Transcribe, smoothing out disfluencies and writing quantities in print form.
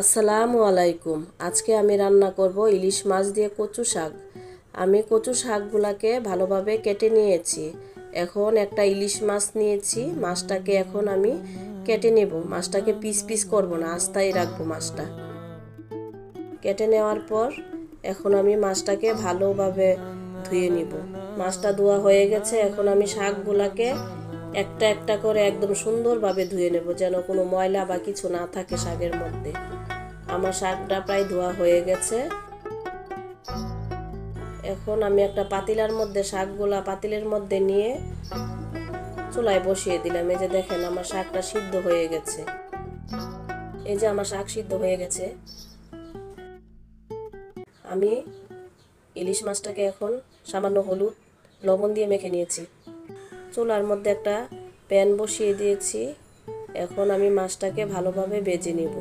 আসসালামু আলাইকুম। আজকে আমি রান্না করব ইলিশ মাছ দিয়ে কচু শাক। আমি কচু শাকগুলাকে ভালোভাবে কেটে নিয়েছি। এখন একটা ইলিশ মাছ নিয়েছি। মাছটাকে এখন আমি কেটে নেব। মাছটাকে পিস পিস করব না, আস্তাই রাখবো মাছটা। কেটে নেওয়ার পর এখন আমি মাছটাকে ভালোভাবে ধুয়ে নিব। মাছটা ধোয়া হয়ে গেছে। এখন আমি শাকগুলাকে একটা একটা করে একদম সুন্দরভাবে ধুয়ে নেব, যেন কোনো ময়লা বা কিছু না থাকে শাকের মধ্যে। আমার শাকটা প্রায় ধোয়া হয়ে গেছে। এখন আমি একটা পাতিলার মধ্যে শাকগুলা পাতিলের মধ্যে নিয়ে চুলায় বসিয়ে দিলাম। এই যে দেখেন আমার শাকটা সিদ্ধ হয়ে গেছে। এই যে আমার শাক সিদ্ধ হয়ে গেছে। আমি ইলিশ মাছটাকে এখন সামান্য হলুদ লবণ দিয়ে মেখে নিয়েছি। চুলার মধ্যে একটা প্যান বসিয়ে দিয়েছি। এখন আমি মাছটাকে ভালোভাবে ভেজে নেব।